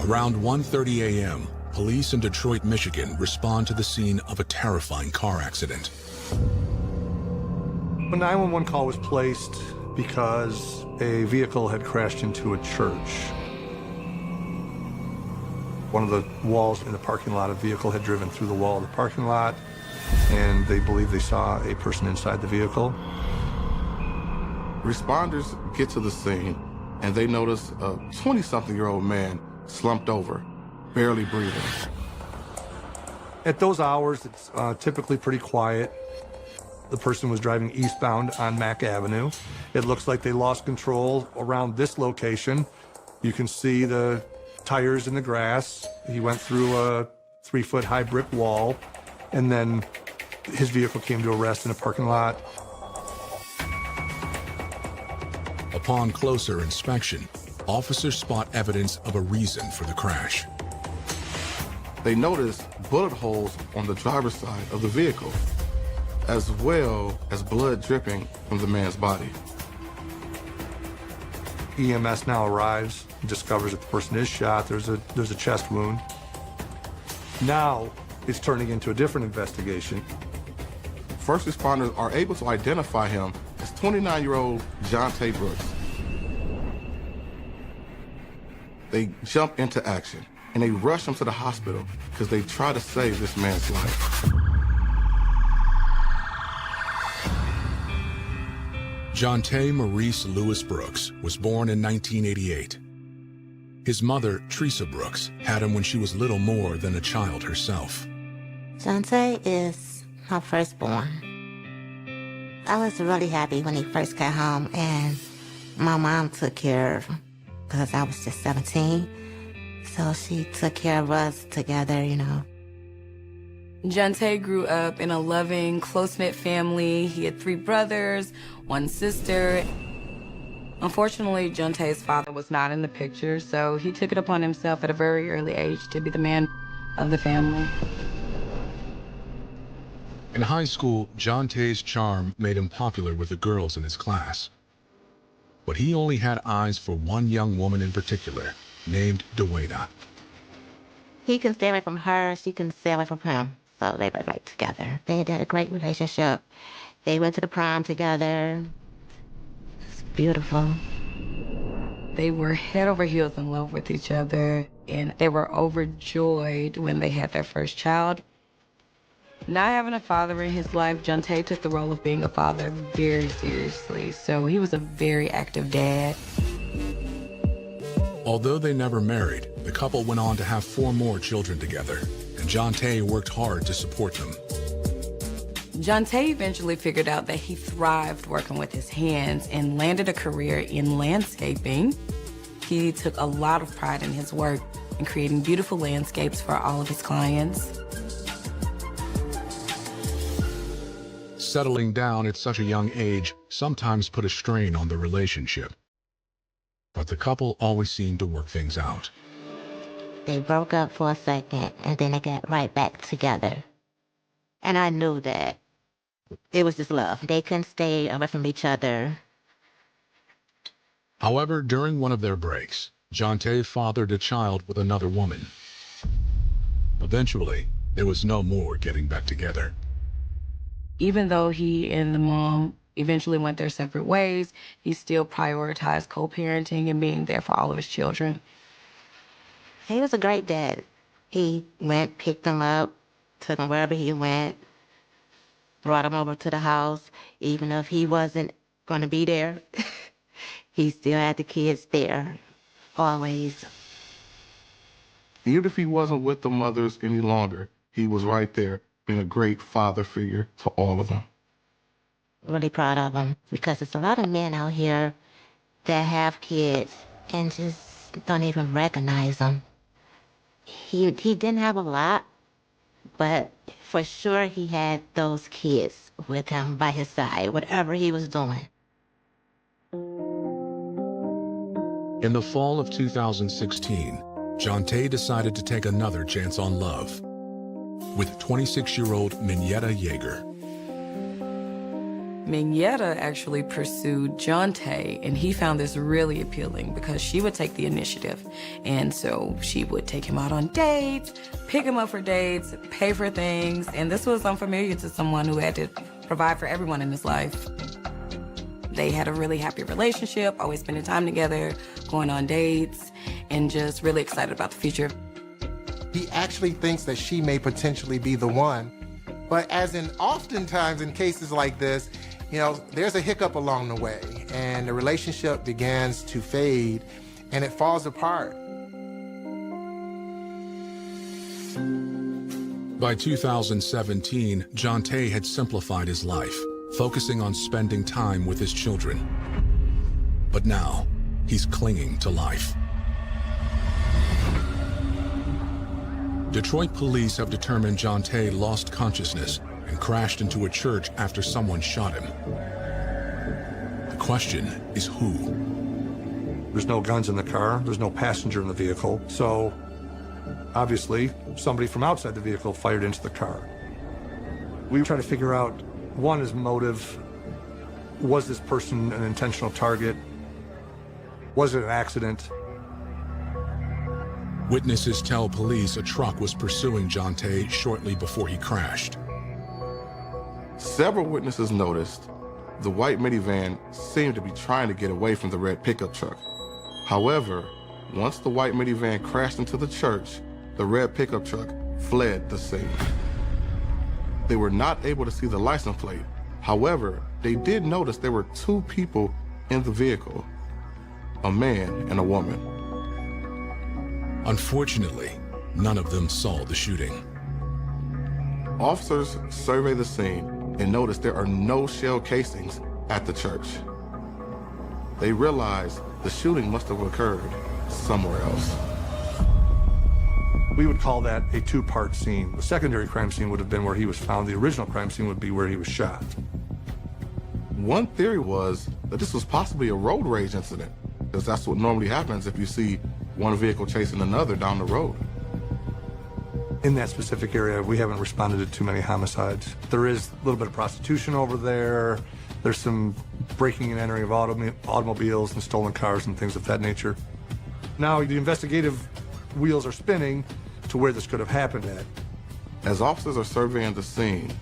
Around 1:30 a.m., police in Detroit, Michigan respond to the scene of a terrifying car accident. A 911 call was placed because a vehicle had crashed into a church. One of the walls in the parking lot, a vehicle had driven through the wall of the parking lot, and they believe they saw a person inside the vehicle. Responders get to the scene, and they notice a 20-something-year-old man slumped over, barely breathing. At those hours, it's typically pretty quiet. The person was driving eastbound on Mack Avenue. It looks like they lost control around this location. You can see the tires in the grass. He went through a 3-foot high brick wall, and then his vehicle came to a rest in a parking lot. Upon closer inspection, officers spot evidence of a reason for the crash. They notice bullet holes on the driver's side of the vehicle, as well as blood dripping from the man's body. EMS now arrives and discovers that the person is shot. There's a chest wound. Now it's turning into a different investigation. First responders are able to identify him as 29-year-old Jonte Brooks. They jump into action, and they rush him to the hospital because they try to save this man's life. Jonte Maurice Lewis Brooks was born in 1988. His mother, Teresa Brooks, had him when she was little more than a child herself. Jonte is my firstborn. I was really happy when he first got home, and my mom took care of him because I was just 17. So she took care of us together, you know. Jonte grew up in a loving, close-knit family. He had 3 brothers, 1 sister. Unfortunately, Jonte's father was not in the picture, so he took it upon himself at a very early age to be the man of the family. In high school, Jonte's charm made him popular with the girls in his class. But he only had eyes for one young woman in particular, named Dewayna. He can stay away from her, she can stay away from him. So they were right together. They had a great relationship. They went to the prom together. It's beautiful. They were head over heels in love with each other, and they were overjoyed when they had their first child. Not having a father in his life, Jonte took the role of being a father very seriously, so he was a very active dad. Although they never married, the couple went on to have 4 more children together, and Jonte worked hard to support them. Jonte eventually figured out that he thrived working with his hands and landed a career in landscaping. He took a lot of pride in his work and creating beautiful landscapes for all of his clients. Settling down at such a young age sometimes put a strain on the relationship. But the couple always seemed to work things out. They broke up for a second, and then they got right back together. And I knew that it was just love. They couldn't stay away from each other. However, during one of their breaks, Jonte fathered a child with another woman. Eventually, there was no more getting back together. Even though he and the mom eventually went their separate ways, he still prioritized co-parenting and being there for all of his children. He was a great dad. He went, picked them up, took them wherever he went, brought them over to the house. Even if he wasn't going to be there, he still had the kids there, always. Even if he wasn't with the mothers any longer, he was right there, being a great father figure to all of them. Really proud of him, because there's a lot of men out here that have kids and just don't even recognize them. He didn't have a lot, but for sure he had those kids with him by his side, whatever he was doing. In the fall of 2016, Jonte decided to take another chance on love with 26-year-old Minetta Yeager. Mignetta actually pursued Jonte, and he found this really appealing because she would take the initiative. And so she would take him out on dates, pick him up for dates, pay for things, and this was unfamiliar to someone who had to provide for everyone in his life. They had a really happy relationship, always spending time together, going on dates, and just really excited about the future. He actually thinks that she may potentially be the one. But as in oftentimes in cases like this, you know, there's a hiccup along the way and the relationship begins to fade and it falls apart. By 2017, Jonte had simplified his life, focusing on spending time with his children. But now, he's clinging to life. Detroit police have determined Jonte lost consciousness and crashed into a church after someone shot him. The question is who? There's no guns in the car. There's no passenger in the vehicle. So, obviously, somebody from outside the vehicle fired into the car. We try to figure out, one, his motive. Was this person an intentional target? Was it an accident? Witnesses tell police a truck was pursuing Jonte shortly before he crashed. Several witnesses noticed the white minivan seemed to be trying to get away from the red pickup truck. However, once the white minivan crashed into the church, the red pickup truck fled the scene. They were not able to see the license plate. However, they did notice there were two people in the vehicle, a man and a woman. Unfortunately, none of them saw the shooting. Officers survey the scene and notice there are no shell casings at the church. They realize the shooting must have occurred somewhere else. We would call that a two-part scene. The secondary crime scene would have been where he was found. The original crime scene would be where he was shot. One theory was that this was possibly a road rage incident, because that's what normally happens if you see one vehicle chasing another down the road. In that specific area, we haven't responded to too many homicides. There is a little bit of prostitution over there. There's some breaking and entering of automobiles and stolen cars and things of that nature. Now, the investigative wheels are spinning to where this could have happened at. As officers are surveying the scene,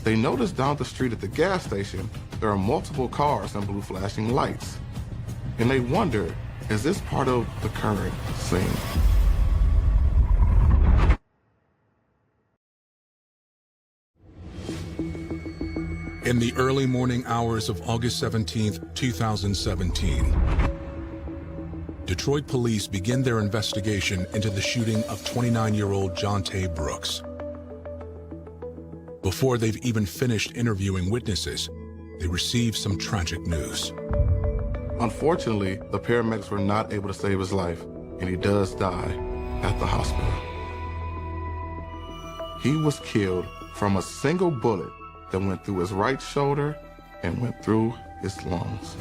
they notice down the street at the gas station, there are multiple cars and blue flashing lights. And they wonder, is this part of the current scene? In the early morning hours of August 17, 2017, Detroit police begin their investigation into the shooting of 29-year-old Jonte Brooks. Before they've even finished interviewing witnesses, they receive some tragic news. Unfortunately, the paramedics were not able to save his life, and he does die at the hospital. He was killed from a single bullet that went through his right shoulder and went through his lungs.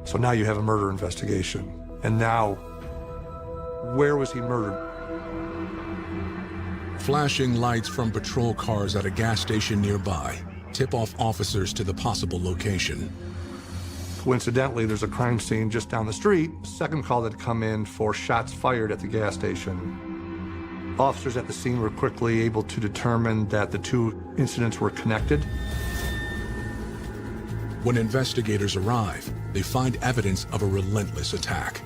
So now you have a murder investigation. And now, where was he murdered? Flashing lights from patrol cars at a gas station nearby tip off officers to the possible location. Coincidentally, there's a crime scene just down the street. Second call that had come in for shots fired at the gas station. Officers at the scene were quickly able to determine that the two incidents were connected. When investigators arrive, they find evidence of a relentless attack.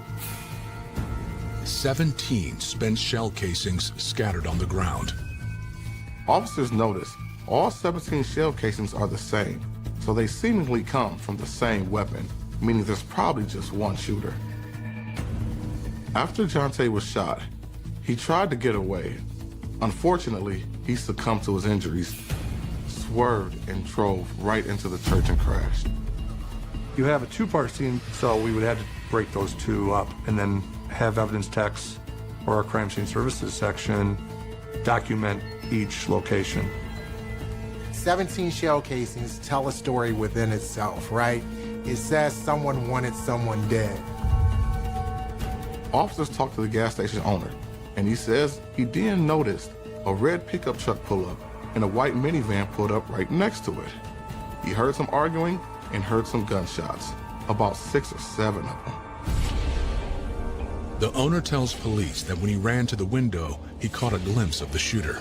17 spent shell casings scattered on the ground. Officers notice all 17 shell casings are the same, so they seemingly come from the same weapon, meaning there's probably just one shooter. After Jonte was shot, he tried to get away. Unfortunately, he succumbed to his injuries, swerved and drove right into the church and crashed. You have a two-part scene, so we would have to break those two up and then have evidence techs or our crime scene services section document each location. 17 shell casings tell a story within itself, right? It says someone wanted someone dead. Officers talked to the gas station owner, and he says he then noticed a red pickup truck pull up and a white minivan pulled up right next to it. He heard some arguing and heard some gunshots, about 6 or 7 of them. The owner tells police that when he ran to the window, he caught a glimpse of the shooter.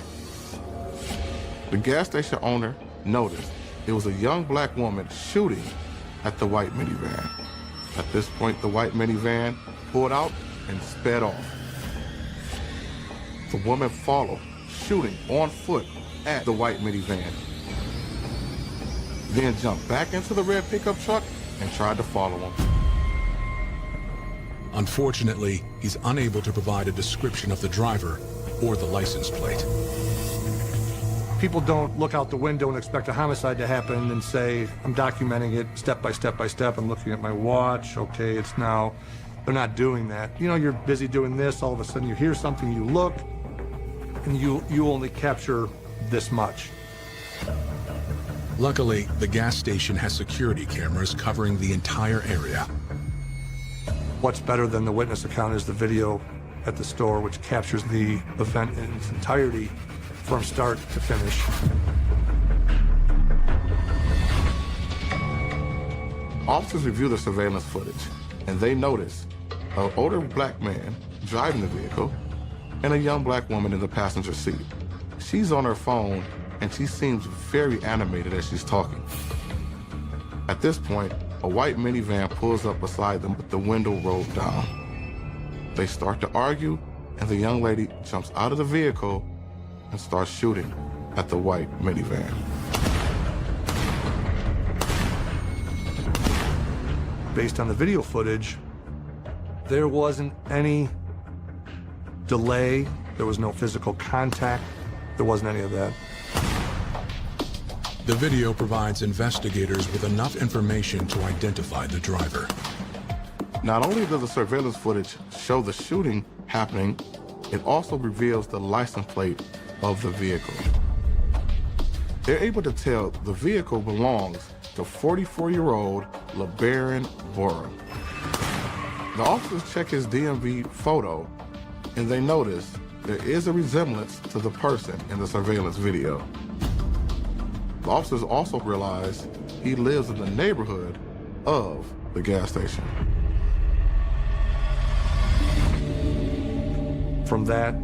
The gas station owner noticed it was a young black woman shooting at the white minivan. At this point, the white minivan pulled out and sped off. The woman followed, shooting on foot at the white minivan, then jumped back into the red pickup truck and tried to follow him. Unfortunately, he's unable to provide a description of the driver or the license plate. People don't look out the window and expect a homicide to happen and say, I'm documenting it step by step by step. I'm looking at my watch. Okay, it's now. They're not doing that. You know, you're busy doing this. All of a sudden you hear something, you look, and you only capture this much. Luckily, the gas station has security cameras covering the entire area. What's better than the witness account is the video at the store, which captures the event in its entirety from start to finish. Officers review the surveillance footage, and they notice an older black man driving the vehicle and a young black woman in the passenger seat. She's on her phone, and she seems very animated as she's talking. At this point, a white minivan pulls up beside them with the window rolled down. They start to argue, and the young lady jumps out of the vehicle and starts shooting at the white minivan. Based on the video footage, there wasn't any delay, there was no physical contact, there wasn't any of that. The video provides investigators with enough information to identify the driver. Not only does the surveillance footage show the shooting happening, it also reveals the license plate of the vehicle. They're able to tell the vehicle belongs to 44-year-old LeBaron Borum. The officers check his DMV photo, and they notice there is a resemblance to the person in the surveillance video. The officers also realize he lives in the neighborhood of the gas station. From that,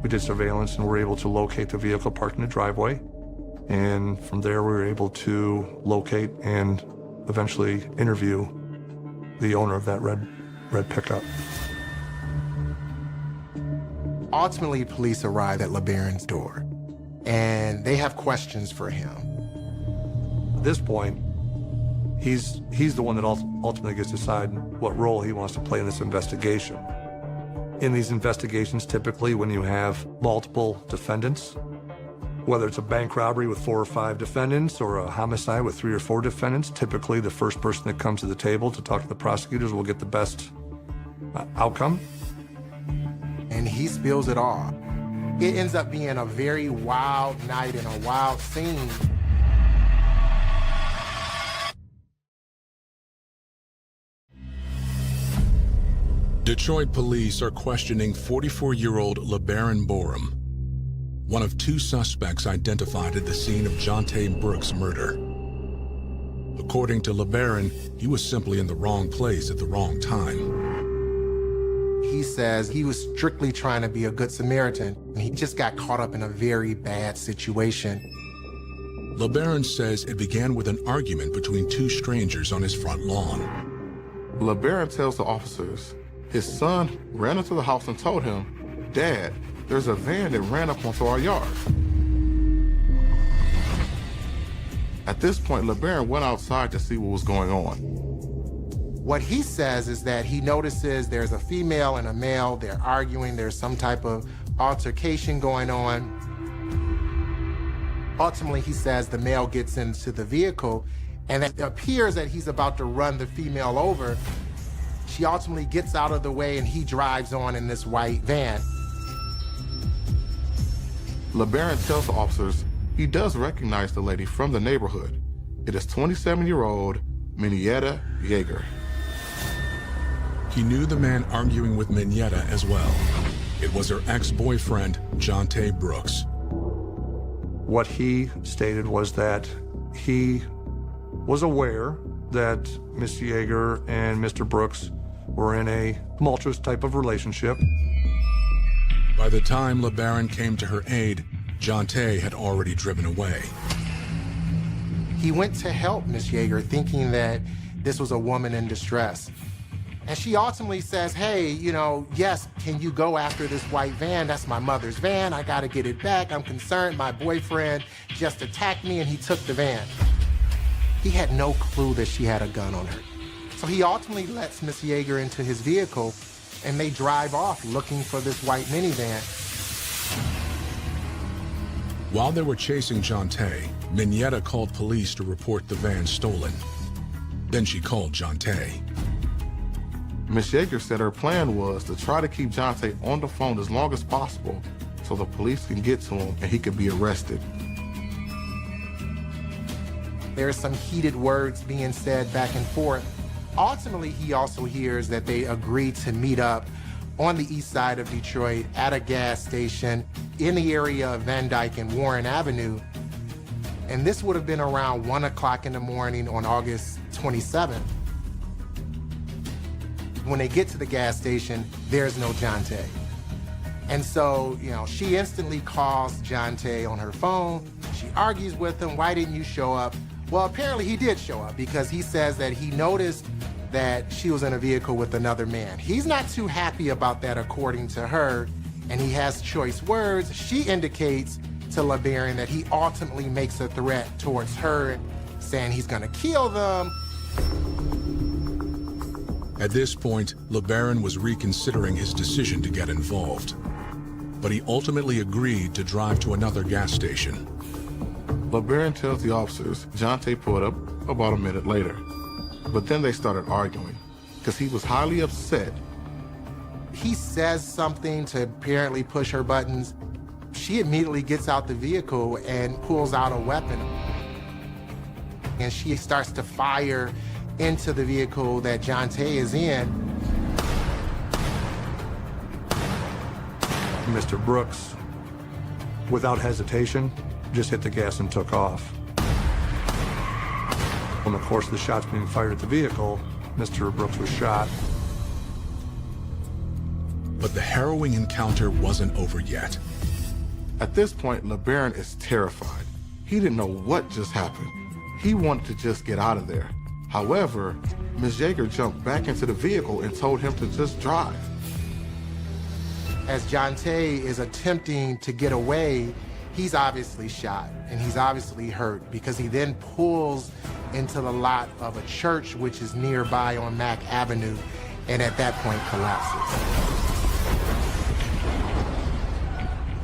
we did surveillance and were able to locate the vehicle parked in the driveway. And from there, we were able to locate and eventually interview the owner of that red pickup. Ultimately, police arrive at LeBaron's door, and they have questions for him. At this point, he's the one that ultimately gets to decide what role he wants to play in this investigation. In these investigations, typically when you have multiple defendants, whether it's a bank robbery with 4 or 5 defendants or a homicide with 3 or 4 defendants, typically the first person that comes to the table to talk to the prosecutors will get the best outcome. And he spills it all. It ends up being a very wild night and a wild scene. Detroit police are questioning 44-year-old LeBaron Borum, one of 2 suspects identified at the scene of Jonte Brooks' murder. According to LeBaron, he was simply in the wrong place at the wrong time. He says he was strictly trying to be a good Samaritan, and he just got caught up in a very bad situation. LeBaron says it began with an argument between 2 strangers on his front lawn. LeBaron tells the officers his son ran into the house and told him, "Dad, there's a van that ran up onto our yard." At this point, LeBaron went outside to see what was going on. What he says is that he notices there's a female and a male, they're arguing, there's some type of altercation going on. Ultimately, he says the male gets into the vehicle, and it appears that he's about to run the female over. She ultimately gets out of the way, and he drives on in this white van. LeBaron tells the officers he does recognize the lady from the neighborhood. It is 27-year-old Minetta Yeager. He knew the man arguing with Minetta as well. It was her ex-boyfriend, Jonte Brooks. What he stated was that he was aware that Miss Yeager and Mr. Brooks were in a tumultuous type of relationship. By the time LeBaron came to her aid, Jonte had already driven away. He went to help Miss Yeager, thinking that this was a woman in distress. And she ultimately says, hey, yes, can you go after this white van? That's my mother's van. I gotta get it back. I'm concerned my boyfriend just attacked me and he took the van. He had no clue that she had a gun on her. So he ultimately lets Miss Yeager into his vehicle and they drive off looking for this white minivan. While they were chasing Jonte, Mineta called police to report the van stolen. Then she called Jonte. Miss Yeager said her plan was to try to keep Jonte on the phone as long as possible so the police can get to him and he could be arrested. There's some heated words being said back and forth. Ultimately, he also hears that they agreed to meet up on the east side of Detroit at a gas station in the area of Van Dyke and Warren Avenue. And this would have been around 1 o'clock in the morning on August 27th. When they get to the gas station, there's no Jonte. And so, she instantly calls Jonte on her phone. She argues with him, why didn't you show up? Well, apparently he did show up because he says that he noticed that she was in a vehicle with another man. He's not too happy about that, according to her, and he has choice words. She indicates to LeBaron that he ultimately makes a threat towards her, saying he's gonna kill them. At this point, LeBaron was reconsidering his decision to get involved. But he ultimately agreed to drive to another gas station. LeBaron tells the officers Jonte pulled up about a minute later. But then they started arguing because he was highly upset. He says something to apparently push her buttons. She immediately gets out the vehicle and pulls out a weapon. And she starts to fire into the vehicle that Jonte is in. Mr. Brooks, without hesitation, just hit the gas and took off. In the course of the shots being fired at the vehicle, Mr. Brooks was shot. But the harrowing encounter wasn't over yet. At this point, LeBaron is terrified. He didn't know what just happened. He wanted to just get out of there. However, Ms. Yeager jumped back into the vehicle and told him to just drive. As Jonte is attempting to get away, he's obviously shot and he's obviously hurt because he then pulls into the lot of a church which is nearby on Mack Avenue and at that point collapses.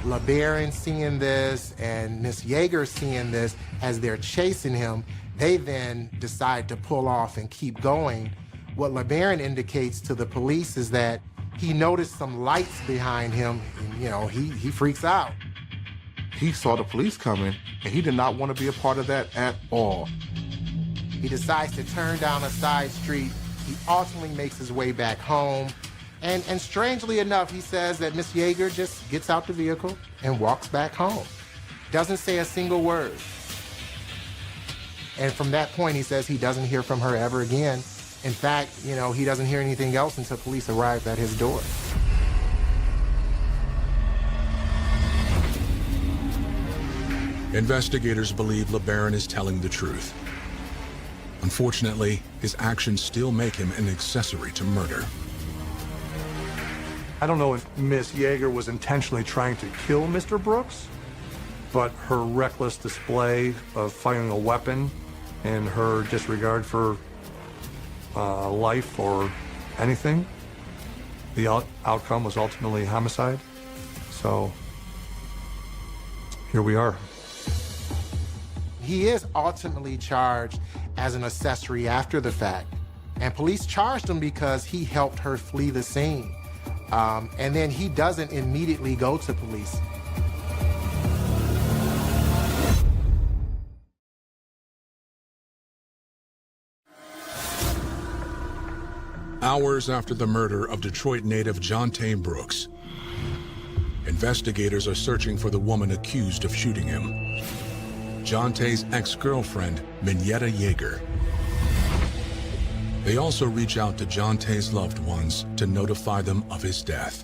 LeBaron seeing this and Miss Yeager seeing this as they're chasing him, they then decide to pull off and keep going. What LeBaron indicates to the police is that he noticed some lights behind him and, he freaks out. He saw the police coming and he did not want to be a part of that at all. He decides to turn down a side street. He ultimately makes his way back home. And strangely enough, he says that Miss Yeager just gets out the vehicle and walks back home. Doesn't say a single word. And from that point, he says he doesn't hear from her ever again. In fact, he doesn't hear anything else until police arrive at his door. Investigators believe LeBaron is telling the truth. Unfortunately, his actions still make him an accessory to murder. I don't know if Miss Yeager was intentionally trying to kill Mr. Brooks, but her reckless display of firing a weapon and her disregard for life or anything, the outcome was ultimately homicide. So here we are. He is ultimately charged as an accessory after the fact. And police charged him because he helped her flee the scene. And then he doesn't immediately go to police. Hours after the murder of Detroit native Jonte Brooks, investigators are searching for the woman accused of shooting him, Jontae's ex-girlfriend, Minyetta Yeager. They also reach out to Jontae's loved ones to notify them of his death.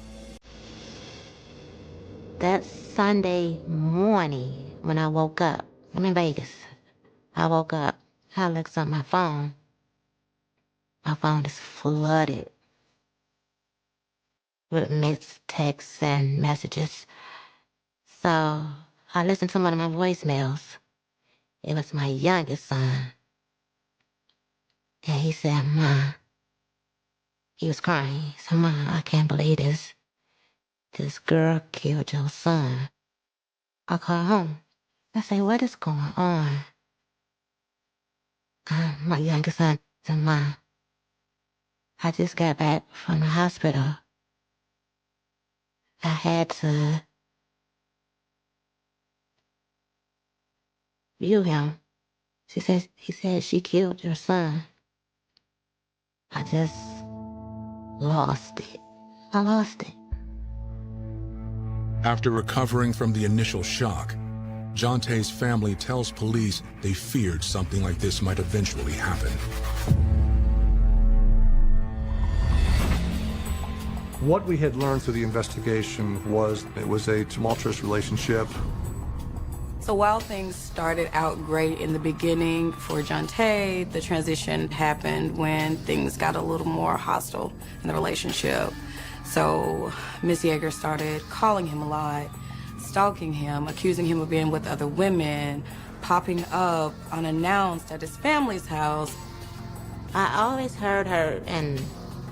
That Sunday morning when I woke up, I'm in Vegas. I woke up, I looked at my phone. My phone is flooded with missed texts and messages. So I listened to one of my voicemails. It was my youngest son. And he said, "Ma," he was crying. He said, "Ma, I can't believe this. This girl killed your son." I called home. I said, "What is going on?" My youngest son said, "Ma, I just got back from the hospital. I had to view him. He said she killed your son." I just lost it. I lost it. After recovering from the initial shock, Jontae's family tells police they feared something like this might eventually happen. What we had learned through the investigation was it was a tumultuous relationship. So while things started out great in the beginning for Jontae, the transition happened when things got a little more hostile in the relationship. So Miss Yeager started calling him a lot, stalking him, accusing him of being with other women, popping up unannounced at his family's house. I always heard her in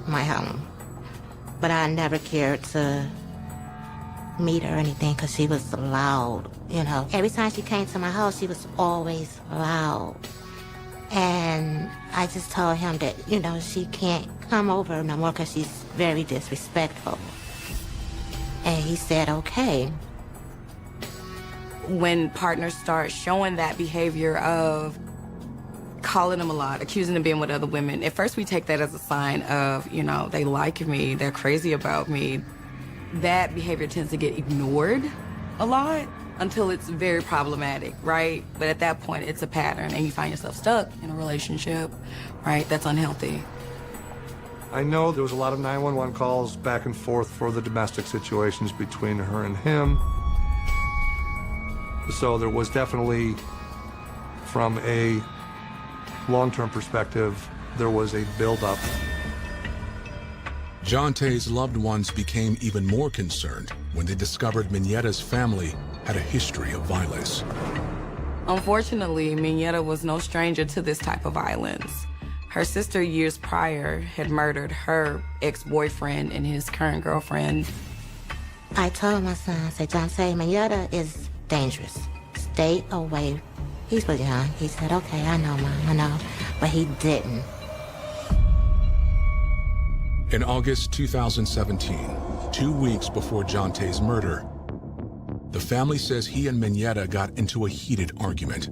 my home, but I never cared to meet her or anything because she was loud, you know. Every time she came to my house, she was always loud. And I just told him that, you know, she can't come over no more because she's very disrespectful. And he said, okay. When partners start showing that behavior of calling him a lot, accusing him of being with other women, at first we take that as a sign of, you know, they like me, they're crazy about me. That behavior tends to get ignored a lot until it's very problematic, right? But at that point, it's a pattern and you find yourself stuck in a relationship, right? That's unhealthy. I know there was a lot of 911 calls back and forth for the domestic situations between her and him. So there was definitely, from a long-term perspective, there was a build-up. Jontae's loved ones became even more concerned when they discovered Minyetta's family had a history of violence. Unfortunately, Minyetta was no stranger to this type of violence. Her sister years prior had murdered her ex-boyfriend and his current girlfriend. I told my son, I said, "Jontae, Minyetta is dangerous. Stay away." He was young. He said, "Okay, I know, Mom, I know." But he didn't. In August 2017, 2 weeks before Jontae's murder, the family says he and Minyetta got into a heated argument.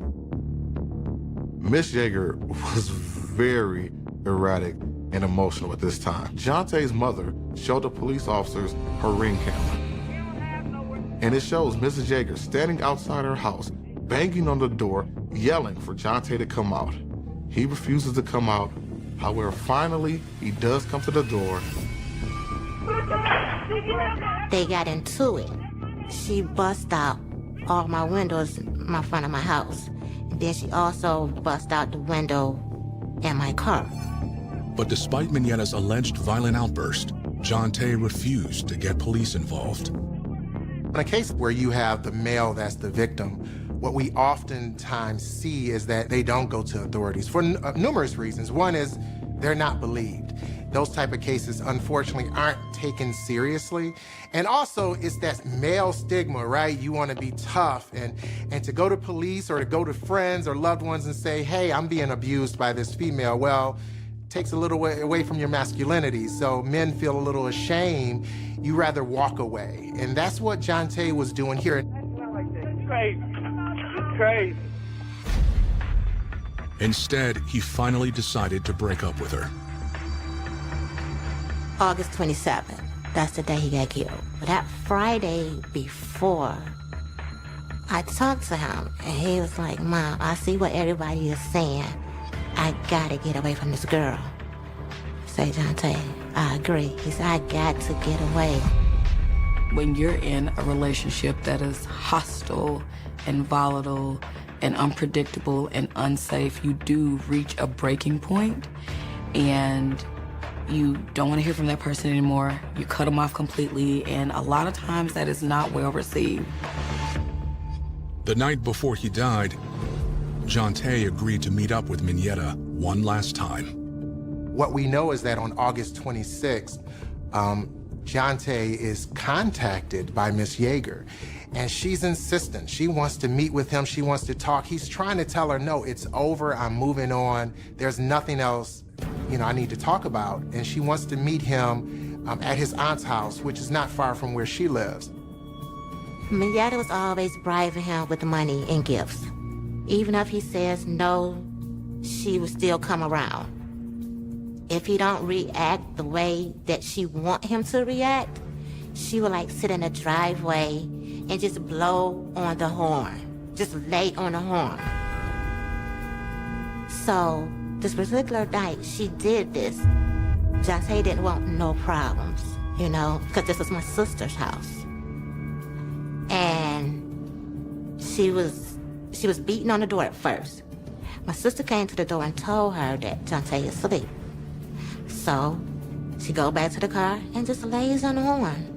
Miss Yeager was very erratic and emotional at this time. Jontae's mother showed the police officers her ring camera. And it shows Mrs. Yeager standing outside her house, banging on the door, yelling for Jontae to come out. He refuses to come out. However, finally, he does come to the door. They got into it. She bust out all my windows in my front of my house. And then she also bust out the window in my car. But despite Minyetta's alleged violent outburst, Jontae refused to get police involved. In a case where you have the male that's the victim, what we oftentimes see is that they don't go to authorities for numerous reasons. One is they're not believed. Those type of cases, unfortunately, aren't taken seriously. And also, it's that male stigma, right? You want to be tough and to go to police or to go to friends or loved ones and say, "Hey, I'm being abused by this female." Well, takes a little way away from your masculinity. So men feel a little ashamed. You rather walk away. And that's what Jontae was doing here. Crazy. Instead, he finally decided to break up with her. August 27th, That's the day he got killed. But that Friday before, I talked to him, and he was like, Mom, I see what everybody is saying. I gotta get away from this girl. I say, Jonte, I agree. He said, I got to get away. When you're in a relationship that is hostile and volatile and unpredictable and unsafe, you do reach a breaking point, and you don't want to hear from that person anymore. You cut them off completely, and a lot of times that is not well received. The night before he died, Jonte agreed to meet up with Mignetta one last time. What we know is that on August 26th, Jonte is contacted by Miss Yeager, and she's insistent. She wants to meet with him. She wants to talk. He's trying to tell her, no, it's over. I'm moving on. There's nothing else, I need to talk about. And she wants to meet him at his aunt's house, which is not far from where she lives. Mignetta was always bribing him with money and gifts. Even if he says no, she will still come around. If he don't react the way that she want him to react, she will sit in the driveway and just blow on the horn. Just lay on the horn. So this particular night, she did this. Jonte didn't want no problems, because this was my sister's house. And she was beating on the door at first. My sister came to the door and told her that Jonte is asleep. So she go back to the car and just lays on the horn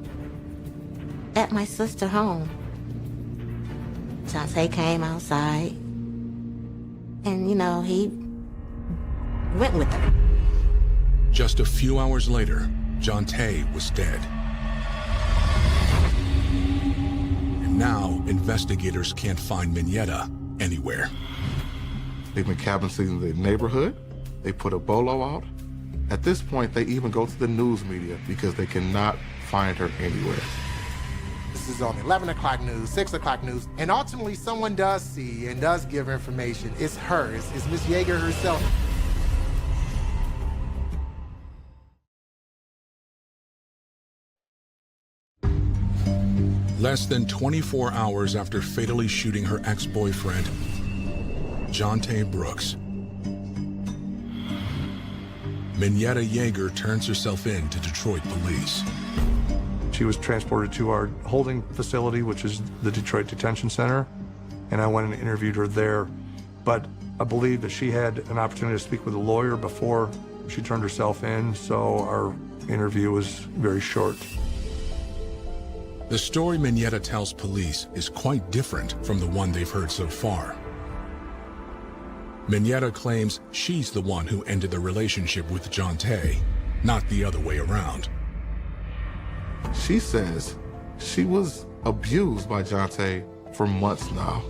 at my sister's home. Jonte came outside and, he went with her. Just a few hours later, Jonte was dead. And now, investigators can't find Mignetta anywhere. They've been cabin seating the neighborhood. They put a bolo out. At this point, they even go to the news media because they cannot find her anywhere. This is on 11 o'clock news, 6 o'clock news, and ultimately someone does see and does give information. It's her, it's Miss Yeager herself. Less than 24 hours after fatally shooting her ex-boyfriend, Jonte Brooks, Mignetta Yeager turns herself in to Detroit police. She was transported to our holding facility, which is the Detroit Detention Center, and I went and interviewed her there. But I believe that she had an opportunity to speak with a lawyer before she turned herself in, so our interview was very short. The story Mignetta tells police is quite different from the one they've heard so far. Mignetta claims she's the one who ended the relationship with Jonte, not the other way around. She says she was abused by Jonte for months now.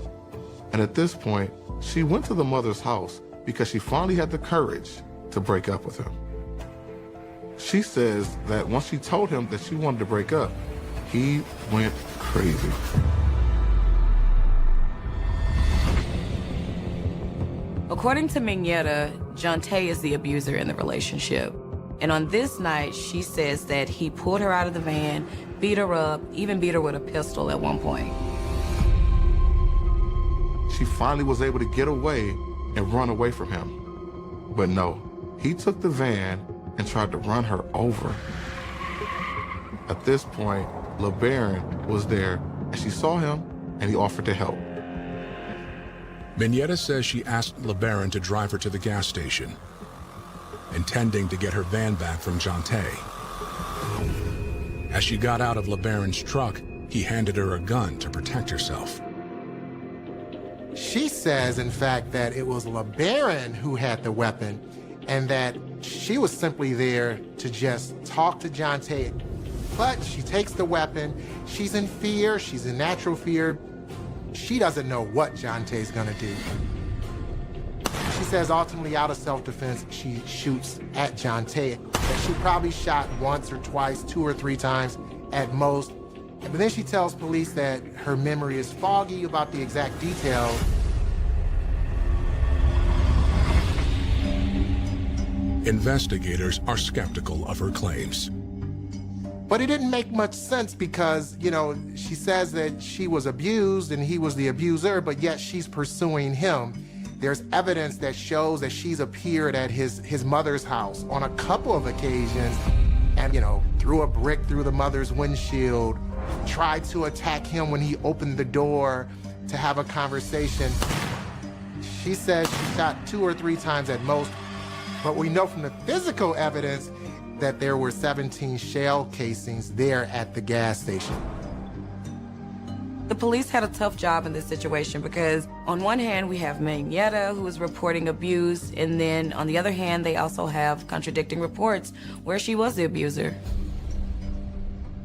And at this point, she went to the mother's house because she finally had the courage to break up with him. She says that once she told him that she wanted to break up, he went crazy. According to Mignetta, Jonte is the abuser in the relationship. And on this night, she says that he pulled her out of the van, beat her up, even beat her with a pistol at one point. She finally was able to get away and run away from him. But no, he took the van and tried to run her over. At this point, LeBaron was there, and she saw him, and he offered to help. Mignetta says she asked LeBaron to drive her to the gas station, intending to get her van back from Jonte. As she got out of LeBaron's truck, he handed her a gun to protect herself. She says, in fact, that it was LeBaron who had the weapon and that she was simply there to just talk to Jonte. But she takes the weapon. She's in fear. She's in natural fear. She doesn't know what Jonte's gonna do. She says ultimately, out of self-defense, she shoots at Jonte. That she probably shot once or twice, 2 or 3 times at most. But then she tells police that her memory is foggy about the exact details. Investigators are skeptical of her claims. But it didn't make much sense because, you know, she says that she was abused and he was the abuser, but yet she's pursuing him. There's evidence that shows that she's appeared at his mother's house on a couple of occasions and, you know, threw a brick through the mother's windshield, tried to attack him when he opened the door to have a conversation. She says she shot 2 or 3 times at most, but we know from the physical evidence that there were 17 shell casings there at the gas station. The police had a tough job in this situation because on one hand, we have Mendieta, who is reporting abuse, and then on the other hand, they also have contradicting reports where she was the abuser.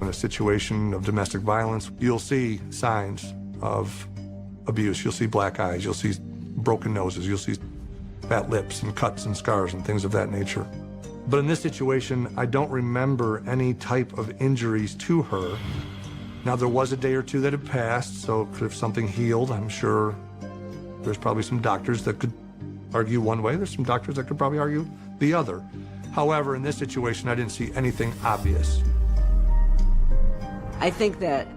In a situation of domestic violence, you'll see signs of abuse. You'll see black eyes, you'll see broken noses, you'll see fat lips and cuts and scars and things of that nature. But in this situation, I don't remember any type of injuries to her. Now, there was a day or two that had passed, so if something healed, I'm sure there's probably some doctors that could argue one way. There's some doctors that could probably argue the other. However, in this situation, I didn't see anything obvious. I think that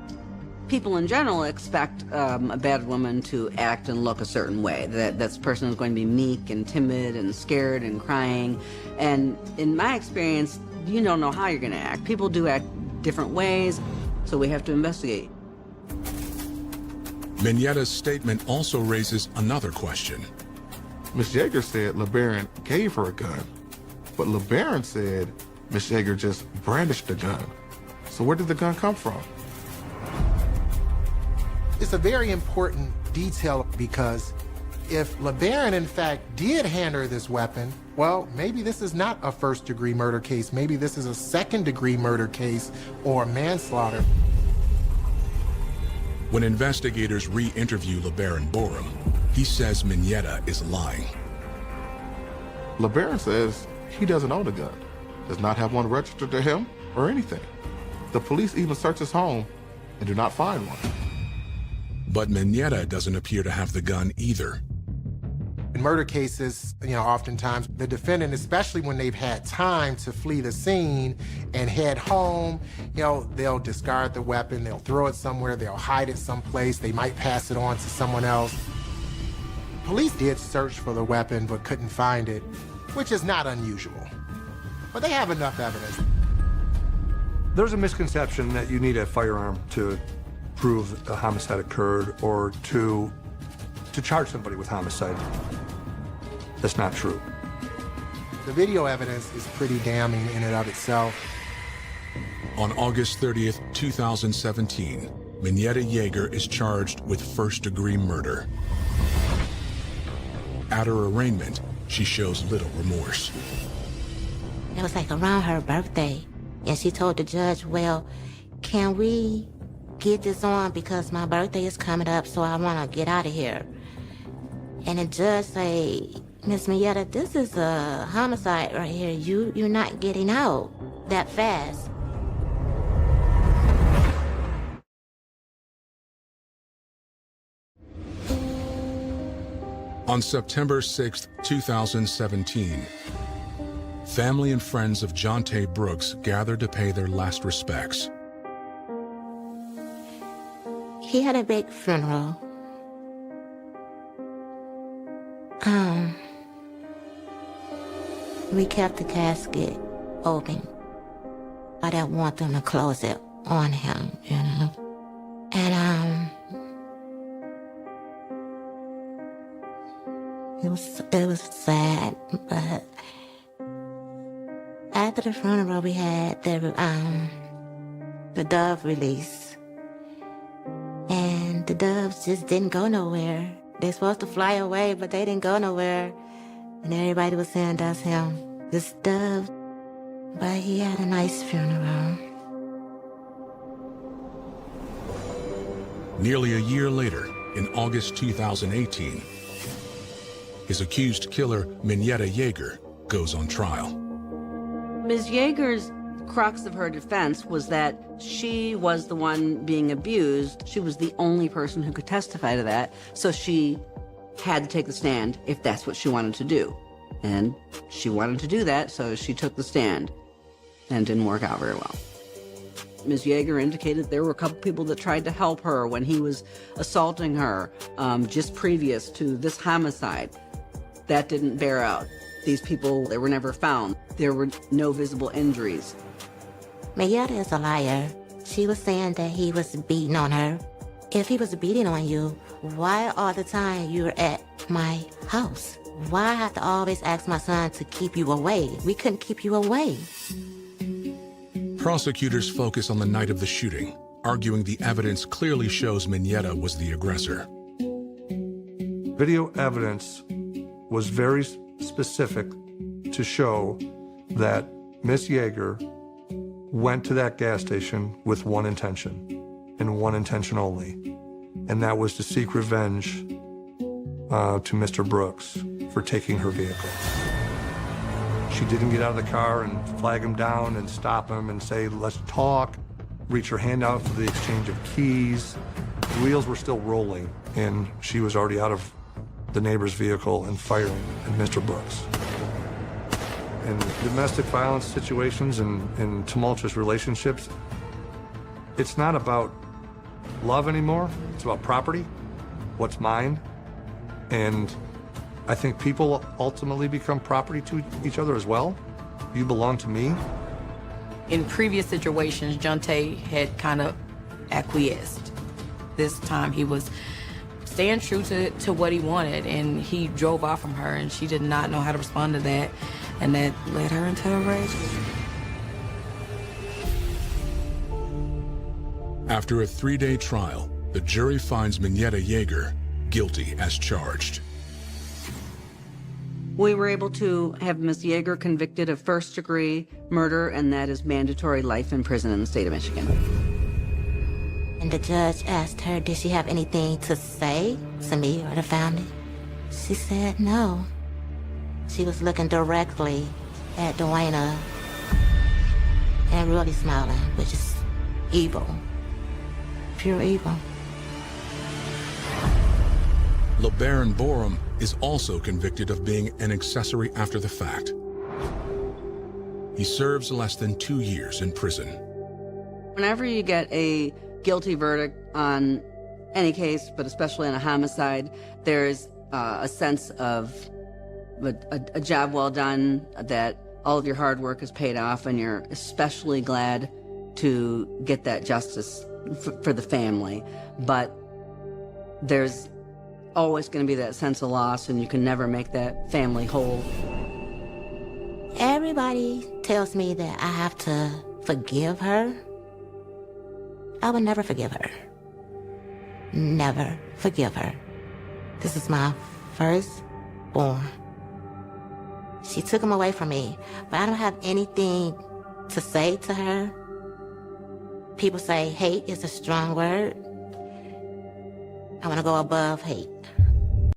people in general expect a bad woman to act and look a certain way, that this person is going to be meek and timid and scared and crying. And in my experience, you don't know how you're going to act. People do act different ways, so we have to investigate. Mendieta's statement also raises another question. Miss Yeager said LeBaron gave her a gun, but LeBaron said Miss Yeager just brandished the gun. So where did the gun come from? It's a very important detail because if LeBaron, in fact, did hand her this weapon, well, maybe this is not a first-degree murder case. Maybe this is a second-degree murder case or manslaughter. When investigators re-interview LeBaron Borum, he says Mendieta is lying. LeBaron says he doesn't own a gun, does not have one registered to him or anything. The police even search his home and do not find one. But Mendieta doesn't appear to have the gun either. In murder cases, you know, oftentimes the defendant, especially when they've had time to flee the scene and head home, you know, they'll discard the weapon, they'll throw it somewhere, they'll hide it someplace, they might pass it on to someone else. Police did search for the weapon but couldn't find it, which is not unusual. But they have enough evidence. There's a misconception that you need a firearm to prove a homicide occurred or to charge somebody with homicide. That's not true. The video evidence is pretty damning in and of itself. On August 30th, 2017, Mendieta Yeager is charged with first-degree murder. At her arraignment, she shows little remorse. It was like around her birthday, and she told the judge, well, can we get this on because my birthday is coming up, so I want to get out of here. And the judge say, Miss Mendieta, this is a homicide right here. You're not getting out that fast. On September 6th, 2017, family and friends of Jonte Brooks gathered to pay their last respects. He had a big funeral. We kept the casket open. I didn't want them to close it on him, you know. And it was sad, but after the funeral we had the dove release. And the doves just didn't go nowhere. They're supposed to fly away, but they didn't go nowhere. And everybody was saying that's him, this dove. But he had a nice funeral. Nearly a year later, in August 2018, his accused killer, Mendieta Yeager, goes on trial. Ms. Yeager's crux of her defense was that she was the one being abused. She was the only person who could testify to that, so she had to take the stand if that's what she wanted to do. And she wanted to do that, so she took the stand, and it didn't work out very well. Ms. Yeager indicated there were a couple people that tried to help her when he was assaulting her just previous to this homicide. That didn't bear out. These people, they were never found. There were no visible injuries. Mayetta is a liar. She was saying that he was beating on her. If he was beating on you, why all the time you're at my house? Why I have to always ask my son to keep you away? We couldn't keep you away. Prosecutors focus on the night of the shooting, arguing the evidence clearly shows Mineta was the aggressor. Video evidence was very specific to show that Miss Yeager went to that gas station with one intention, and one intention only, and that was to seek revenge to Mr. Brooks for taking her vehicle. She didn't get out of the car and flag him down and stop him and say, let's talk, reach her hand out for the exchange of keys. The wheels were still rolling, and she was already out of the neighbor's vehicle and firing at Mr. Brooks. In domestic violence situations and tumultuous relationships, it's not about love anymore. It's about property, what's mine. And I think people ultimately become property to each other as well. You belong to me. In previous situations, Jonte had kind of acquiesced. This time he was staying true to what he wanted, and he drove off from her, and she did not know how to respond to that, and that led her into a rage. After a 3-day trial, the jury finds Mineta Yeager guilty as charged. We were able to have Ms. Yeager convicted of first-degree murder, and that is mandatory life in prison in the state of Michigan. And the judge asked her, did she have anything to say to me or the family? She said no. She was looking directly at Dwayna and really smiling, which is evil. Pure evil. LeBaron Borum is also convicted of being an accessory after the fact. He serves less than 2 years in prison. Whenever you get a guilty verdict on any case, but especially on a homicide, there's a sense of a job well done, that all of your hard work is paid off, and you're especially glad to get that justice for the family. But there's always going to be that sense of loss, and you can never make that family whole. Everybody tells me that I have to forgive her. I would never forgive her. Never forgive her. This is my firstborn. She took him away from me, but I don't have anything to say to her. People say hate is a strong word. I want to go above hate.